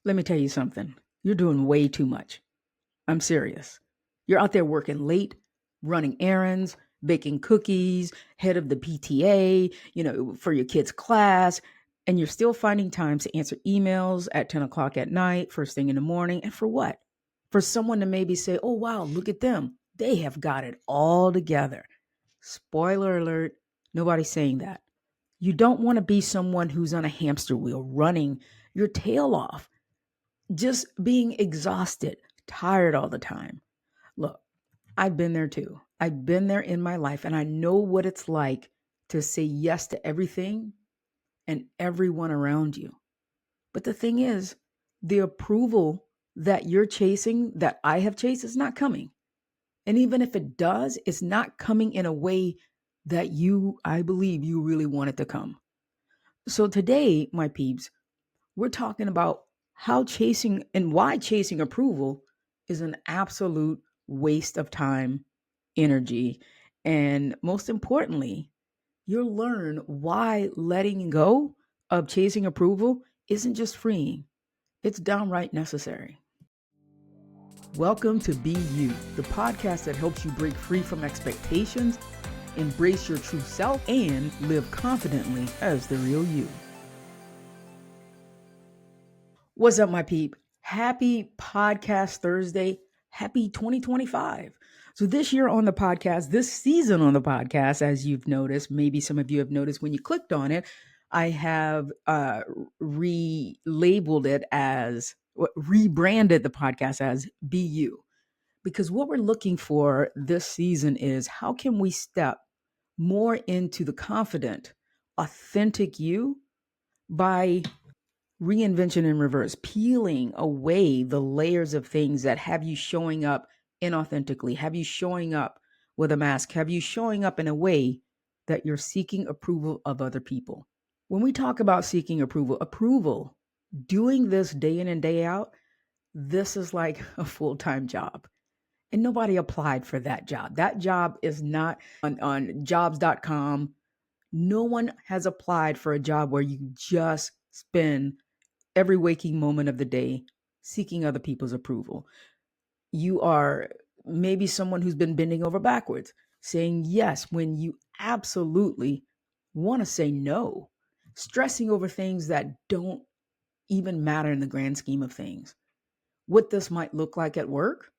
Let me tell you something. You're doing way too much. I'm serious. You're out there working late, running errands, baking cookies, head of the PTA, for your kids' class, and you're still finding time to answer emails at 10 o'clock at night, first thing in the morning. And for what? For someone to maybe say, oh, wow, look at them. They have got it all together. Spoiler alert, nobody's saying that. You don't want to be someone who's on a hamster wheel running your tail off, just being exhausted, tired all the time. Look, I've been there too. I've been there in my life, and I know what it's like to say yes to everything and everyone around you. But the thing is, the approval that you're chasing, that I have chased, is not coming. And even if it does, it's not coming in a way that I believe you really want it to come. So today, my peeps, we're talking about how chasing and why chasing approval is an absolute waste of time, energy, and most importantly, you'll learn why letting go of chasing approval isn't just freeing, it's downright necessary. Welcome to Be You, the podcast that helps you break free from expectations, embrace your true self, and live confidently as the real you. What's up, my peep? Happy Podcast Thursday. Happy 2025. So this year on the podcast, this season on the podcast, as you've noticed, maybe some of you have noticed when you clicked on it, I have relabeled it as, rebranded the podcast as Be You. Because what we're looking for this season is how can we step more into the confident, authentic you by reinvention in reverse, peeling away the layers of things that have you showing up inauthentically, have you showing up with a mask, have you showing up in a way that you're seeking approval of other people. When we talk about seeking approval, doing this day in and day out, this is like a full-time job. And nobody applied for that job. That job is not on jobs.com. No one has applied for a job where you just spend every waking moment of the day seeking other people's approval. You are maybe someone who's been bending over backwards, saying yes when you absolutely want to say no, stressing over things that don't even matter in the grand scheme of things. What this might look like at work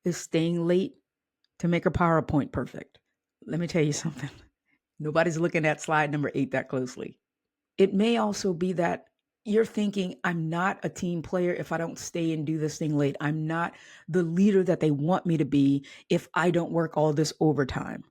is staying late to make a PowerPoint perfect. Let me tell you something. Nobody's looking at slide number 8 that closely. It may also be that you're thinking, I'm not a team player if I don't stay and do this thing late. I'm not the leader that they want me to be if I don't work all this overtime.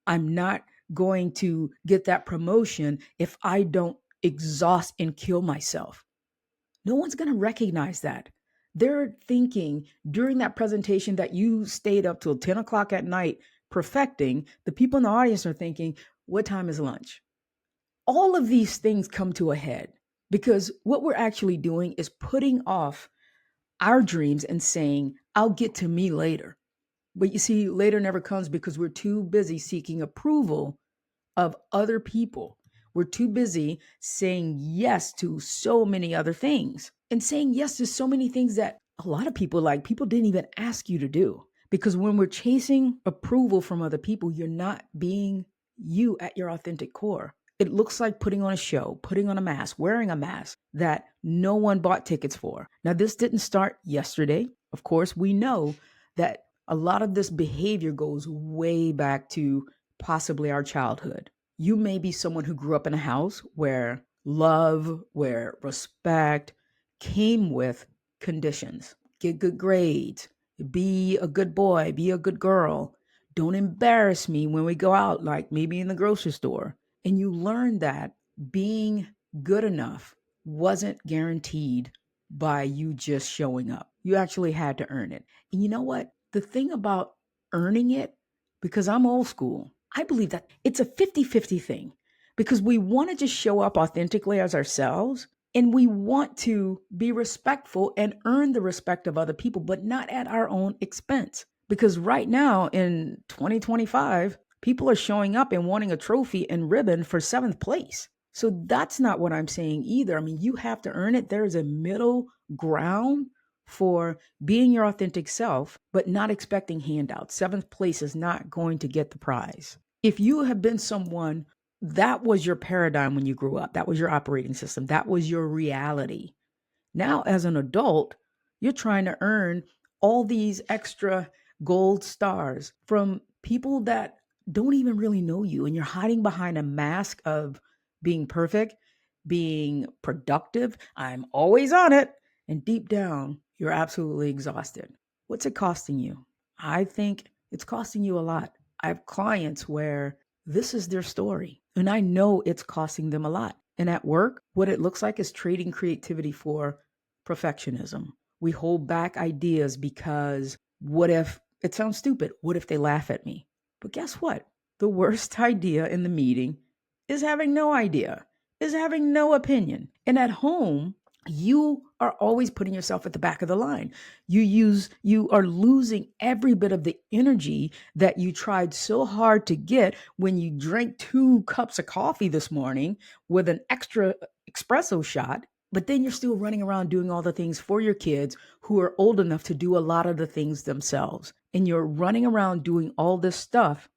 I'm not going to get that promotion if I don't exhaust and kill myself. No one's going to recognize that. They're thinking during that presentation that you stayed up till 10 o'clock at night perfecting, the people in the audience are thinking, what time is lunch? All of these things come to a head because what we're actually doing is putting off our dreams and saying, I'll get to me later. But you see, later never comes because we're too busy seeking approval of other people. We're too busy saying yes to so many other things and saying yes to so many things that a lot of people didn't even ask you to do. Because when we're chasing approval from other people, you're not being you at your authentic core. It looks like putting on a show, putting on a mask, wearing a mask that no one bought tickets for. Now, this didn't start yesterday. Of course, we know that a lot of this behavior goes way back to possibly our childhood. You may be someone who grew up in a house where love, where respect came with conditions. Get good grades, be a good boy, be a good girl. Don't embarrass me when we go out, like maybe in the grocery store. And you learn that being good enough wasn't guaranteed by you just showing up. You actually had to earn it. And you know what? The thing about earning it, because I'm old school, I believe that it's a 50-50 thing because we want to just show up authentically as ourselves and we want to be respectful and earn the respect of other people, but not at our own expense. Because right now in 2025, people are showing up and wanting a trophy and ribbon for 7th place. So that's not what I'm saying either. I mean, you have to earn it. There is a middle ground for being your authentic self, but not expecting handouts. Seventh place is not going to get the prize. If you have been someone that was your paradigm when you grew up, that was your operating system, that was your reality. Now, as an adult, you're trying to earn all these extra gold stars from people that don't even really know you. And you're hiding behind a mask of being perfect, being productive. I'm always on it. And deep down, you're absolutely exhausted. What's it costing you? I think it's costing you a lot. I have clients where this is their story, and I know it's costing them a lot. And at work, what it looks like is trading creativity for perfectionism. We hold back ideas because what if it sounds stupid? What if they laugh at me? But guess what? The worst idea in the meeting is having no idea, is having no opinion. And at home, you are always putting yourself at the back of the line. You are losing every bit of the energy that you tried so hard to get when you drank 2 cups of coffee this morning with an extra espresso shot. But then you're still running around doing all the things for your kids who are old enough to do a lot of the things themselves. And you're running around doing all this stuff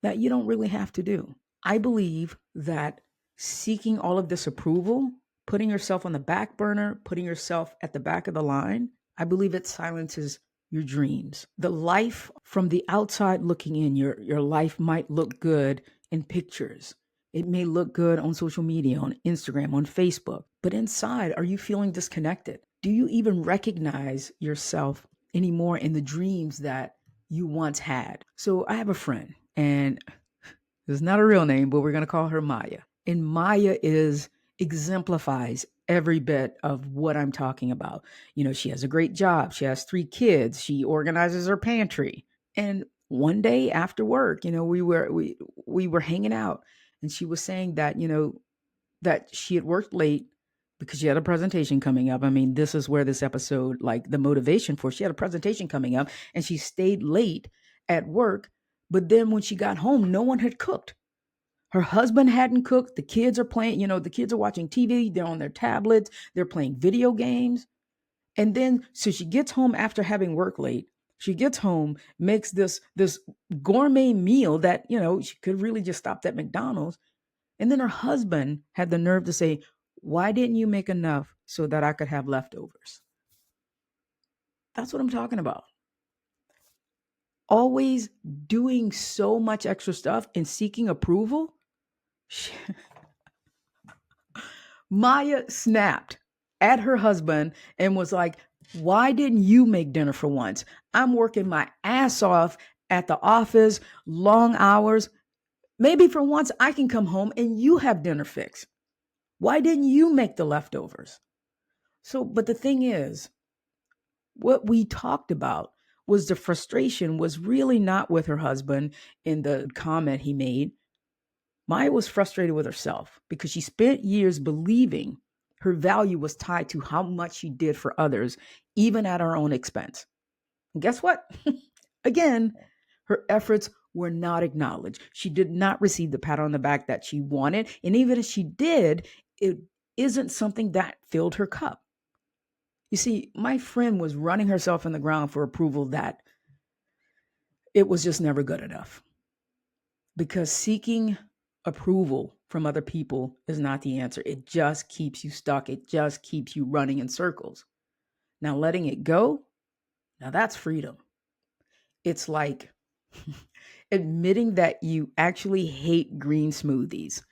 that you don't really have to do. I believe that seeking all of this approval, putting yourself on the back burner, putting yourself at the back of the line, I believe it silences your dreams. The life from the outside looking in, your life might look good in pictures. It may look good on social media, on Instagram, on Facebook, but inside, are you feeling disconnected? Do you even recognize yourself anymore in the dreams that you once had? So I have a friend, and it's not a real name, but we're going to call her Maya. And Maya exemplifies every bit of what I'm talking about. You know, she has a great job. She has 3 kids. She organizes her pantry. And one day after work, we were hanging out, and she was saying that, that she had worked late because she had a presentation coming up. I mean, this is where this episode, like the motivation for, she had a presentation coming up and she stayed late at work. But then when she got home, no one had cooked. Her husband hadn't cooked. The kids are playing, the kids are watching TV. They're on their tablets. They're playing video games. And then, so she gets home after having work late. She gets home, makes this gourmet meal that, she could really just stopped at McDonald's. And then her husband had the nerve to say, "Why didn't you make enough so that I could have leftovers?" That's what I'm talking about. Always doing so much extra stuff and seeking approval. Maya snapped at her husband and was like, "Why didn't you make dinner for once? I'm working my ass off at the office, long hours. Maybe for once I can come home and you have dinner fixed. Why didn't you make the leftovers?" So, but the thing is, what we talked about was the frustration was really not with her husband in the comment he made. Maya was frustrated with herself because she spent years believing her value was tied to how much she did for others, even at her own expense. And guess what? Again, her efforts were not acknowledged. She did not receive the pat on the back that she wanted. And even if she did, it isn't something that filled her cup. You see, my friend was running herself in the ground for approval that it was just never good enough. Because seeking approval from other people is not the answer. It just keeps you stuck. It just keeps you running in circles. Now, letting it go, now that's freedom. It's like admitting that you actually hate green smoothies.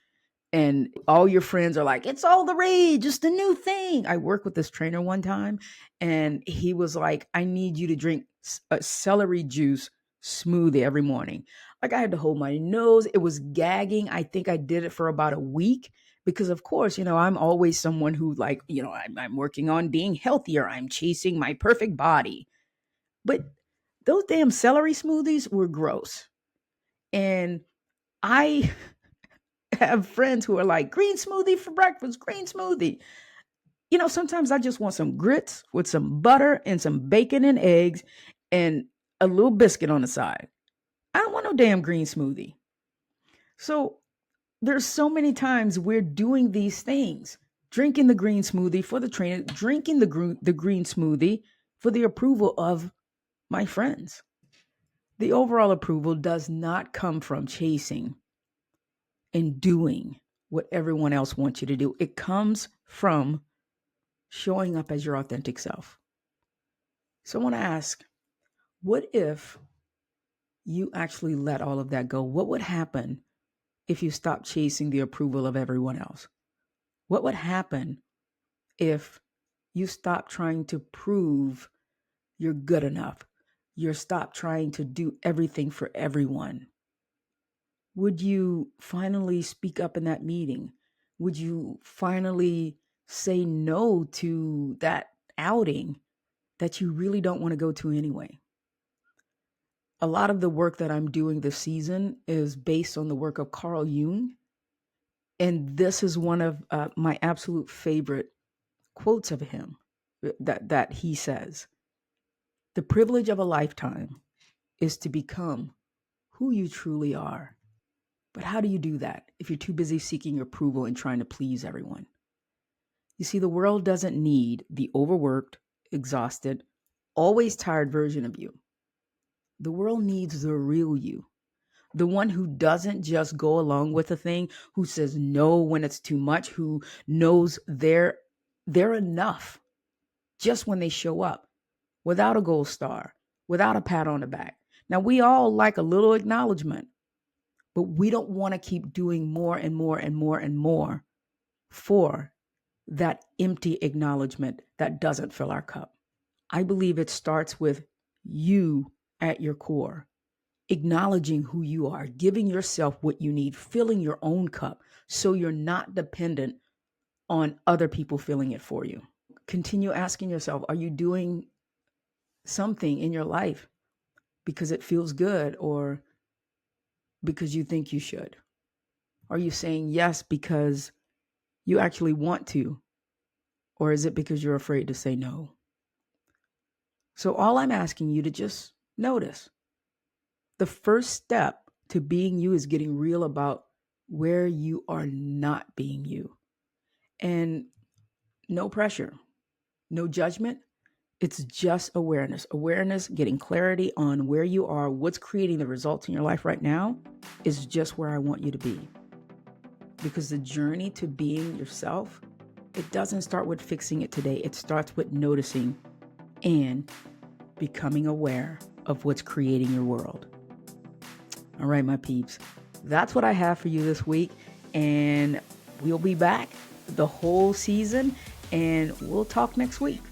And all your friends are like, "It's all the rage. It's the new thing." I worked with this trainer one time, and he was like, "I need you to drink a celery juice smoothie every morning." Like, I had to hold my nose. It was gagging. I think I did it for about a week because, of course, I'm always someone who, like, I'm working on being healthier. I'm chasing my perfect body. But those damn celery smoothies were gross. And I have friends who are like, "Green smoothie for breakfast, green smoothie." Sometimes I just want some grits with some butter and some bacon and eggs and a little biscuit on the side. I don't want no damn green smoothie. So There's so many times we're doing these things, drinking the green smoothie for the trainer, drinking the green smoothie for the approval of my friends. The overall approval does not come from chasing and doing what everyone else wants you to do. It comes from showing up as your authentic self. So I want to ask, what if you actually let all of that go? What would happen if you stopped chasing the approval of everyone else? What would happen if you stopped trying to prove you're good enough? You stop trying to do everything for everyone. Would you finally speak up in that meeting? Would you finally say no to that outing that you really don't want to go to anyway? A lot of the work that I'm doing this season is based on the work of Carl Jung. And this is one of my absolute favorite quotes of him that he says, "The privilege of a lifetime is to become who you truly are." But how do you do that if you're too busy seeking approval and trying to please everyone? You see, the world doesn't need the overworked, exhausted, always tired version of you. The world needs the real you, the one who doesn't just go along with a thing, who says no when it's too much, who knows they're enough just when they show up, without a gold star, without a pat on the back. Now, we all like a little acknowledgement, but we don't want to keep doing more and more and more and more for that empty acknowledgement that doesn't fill our cup. I believe it starts with you at your core, acknowledging who you are, giving yourself what you need, filling your own cup so you're not dependent on other people filling it for you. Continue asking yourself, are you doing something in your life because it feels good or because you think you should? Are you saying yes because you actually want to? Or is it because you're afraid to say no? So all I'm asking you to just notice, the first step to being you is getting real about where you are not being you. And no pressure, no judgment. It's just awareness. Awareness, getting clarity on where you are, what's creating the results in your life right now is just where I want you to be. Because the journey to being yourself, it doesn't start with fixing it today. It starts with noticing and becoming aware of what's creating your world. All right, my peeps, that's what I have for you this week. And we'll be back the whole season and we'll talk next week.